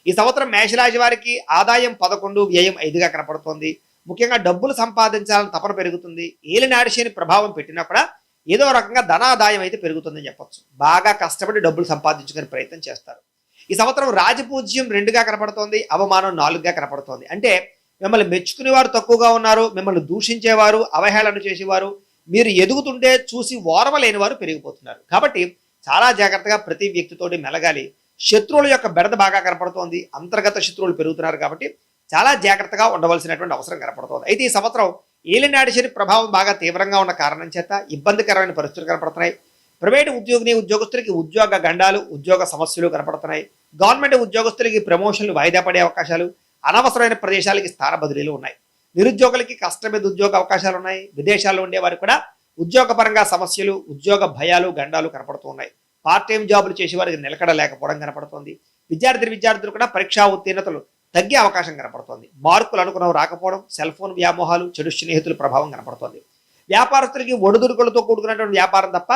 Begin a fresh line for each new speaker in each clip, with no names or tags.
ఈ సంవత్సరం మేషరాశి వారికి ఆదాయం 11, వ్యయం 5గా కనపడుతోంది. ముఖ్యంగా డబ్బులు సంపాదించాలని తపన పెరుగుతుంది. ఏలినాటి శని ప్రభావం పెట్టినా కూడా ఏదో రకంగా ధనాదాయం అయితే పెరుగుతుందని చెప్పొచ్చు. బాగా కష్టపడి డబ్బులు సంపాదించుకునే ప్రయత్నం చేస్తారు. ఈ సంవత్సరం రాజపూజ్యం 2గా కనపడుతోంది, అవమానం 4గా కనపడుతోంది. అంటే మిమ్మల్ని మెచ్చుకునేవారు తక్కువగా ఉన్నారు, మిమ్మల్ని దూషించేవారు, అవహేళన చేసేవారు, మీరు ఎదుగుతుంటే చూసి ఓర్వలేని వారు పెరిగిపోతున్నారు. కాబట్టి చాలా జాగ్రత్తగా ప్రతి వ్యక్తితోటి మెలగాలి. శత్రువుల యొక్క బెడద బాగా కనపడుతోంది, అంతర్గత శత్రువులు పెరుగుతున్నారు. కాబట్టి చాలా జాగ్రత్తగా ఉండవలసినటువంటి అవసరం కనపడుతోంది. అయితే ఈ సంవత్సరం ఏలినాటి శని ప్రభావం బాగా తీవ్రంగా ఉన్న కారణం చేత ఇబ్బందికరమైన పరిస్థితులు కనపడుతున్నాయి. ప్రైవేటు ఉద్యోగస్తులకి ఉద్యోగ గండాలు, ఉద్యోగ సమస్యలు కనపడుతున్నాయి. గవర్నమెంట్ ఉద్యోగస్తులకి ప్రమోషన్లు వాయిదా పడే అవకాశాలు, అనవసరమైన ప్రదేశాలకి స్థాన బదిలీలు ఉన్నాయి. నిరుద్యోగులకి కష్టం మీద ఉద్యోగ అవకాశాలు ఉన్నాయి. విదేశాల్లో ఉండేవారికి కూడా ఉద్యోగపరంగా సమస్యలు, ఉద్యోగ భయాలు, గండాలు కనపడుతూ ఉన్నాయి. పార్ట్ టైం జాబులు చేసే వారికి నిలకడ లేకపోవడం కనపడుతోంది. విద్యార్థులు కూడా పరీక్షా ఉత్తీర్ణతలు తగ్గే అవకాశం కనపడుతోంది. మార్కులు అనుకున్నవి రాకపోవడం, సెల్ ఫోన్ వ్యామోహాలు, చెడు స్నేహితుల ప్రభావం కనపడుతోంది. వ్యాపారస్తులకి ఒడిదుడుకులతో కూడుకున్నటువంటి వ్యాపారం తప్ప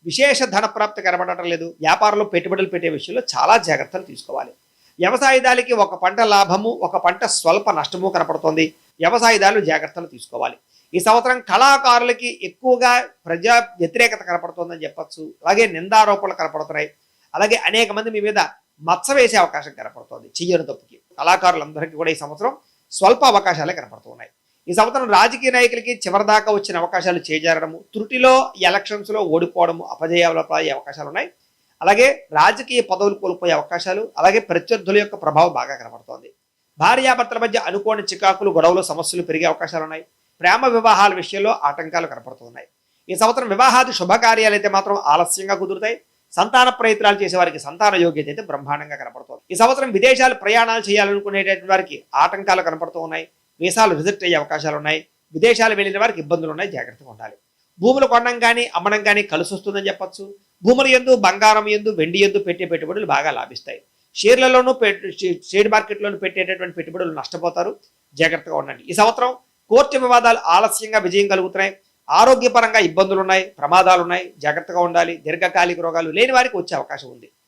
విశేష ధన ప్రాప్తి కనబడటం లేదు. వ్యాపారంలో పెట్టుబడులు పెట్టే విషయంలో చాలా జాగ్రత్తలు తీసుకోవాలి. వ్యవసాయదారులకి ఒక పంట లాభము, ఒక పంట స్వల్ప నష్టము కనపడుతోంది. వ్యవసాయదారులు జాగ్రత్తలు తీసుకోవాలి. ఈ సంవత్సరం కళాకారులకి ఎక్కువగా ప్రజా వ్యతిరేకత కనపడుతోందని చెప్పచ్చు. అలాగే నిందారోపణలు కనపడుతున్నాయి. అలాగే అనేక మంది మీ మీద మచ్చ వేసే అవకాశం కనపడుతోంది చెయ్యని తప్పుకి. కళాకారులందరికీ కూడా ఈ సంవత్సరం స్వల్ప అవకాశాలే కనపడుతున్నాయి. ఈ సంవత్సరం రాజకీయ నాయకులకి చివరిదాకా వచ్చిన అవకాశాలు చేజారడము, త్రుటిలో ఎలక్షన్స్లో ఓడిపోవడము, అపజయాలు పాలయ్యే అవకాశాలు ఉన్నాయి. అలాగే రాజకీయ పదవులు కోల్పోయే అవకాశాలు, అలాగే ప్రత్యర్థుల యొక్క ప్రభావం బాగా కనపడుతోంది. భార్యాభర్తల మధ్య అనుకోని చికాకులు, గొడవలు, సమస్యలు పెరిగే అవకాశాలు ఉన్నాయి. ప్రేమ వివాహాల విషయంలో ఆటంకాలు కనపడుతున్నాయి. ఈ సంవత్సరం వివాహాది శుభకార్యాలు అయితే మాత్రం ఆలస్యంగా కుదురుతాయి. సంతాన ప్రయత్నాలు చేసే వారికి సంతాన యోగ్యత అయితే బ్రహ్మాండంగా కనపడుతుంది. ఈ సంవత్సరం విదేశాలు ప్రయాణాలు చేయాలనుకునేటటువంటి వారికి ఆటంకాలు కనపడుతూ ఉన్నాయి. వీసాలు రిజెక్ట్ అయ్యే అవకాశాలు ఉన్నాయి. విదేశాలు వెళ్ళిన వారికి ఇబ్బందులు ఉన్నాయి, జాగ్రత్తగా ఉండాలి. భూములు కొనడం కానీ అమ్మడం కానీ కలిసి వస్తుందని చెప్పచ్చు. భూముల యందు, బంగారం యందు, వెండి యందు పెట్టే పెట్టుబడులు బాగా లాభిస్తాయి. షేర్లలోనూ షేర్ మార్కెట్లోనూ పెట్టేటటువంటి పెట్టుబడులు నష్టపోతారు, జాగ్రత్తగా ఉండండి. ఈ సంవత్సరం కోర్టు వివాదాలు ఆలస్యంగా విజయం కలుగుతున్నాయి. ఆరోగ్యపరంగా ఇబ్బందులు ఉన్నాయి, ప్రమాదాలు ఉన్నాయి, జాగ్రత్తగా ఉండాలి. దీర్ఘకాలిక రోగాలు లేని వారికి వచ్చే అవకాశం ఉంది.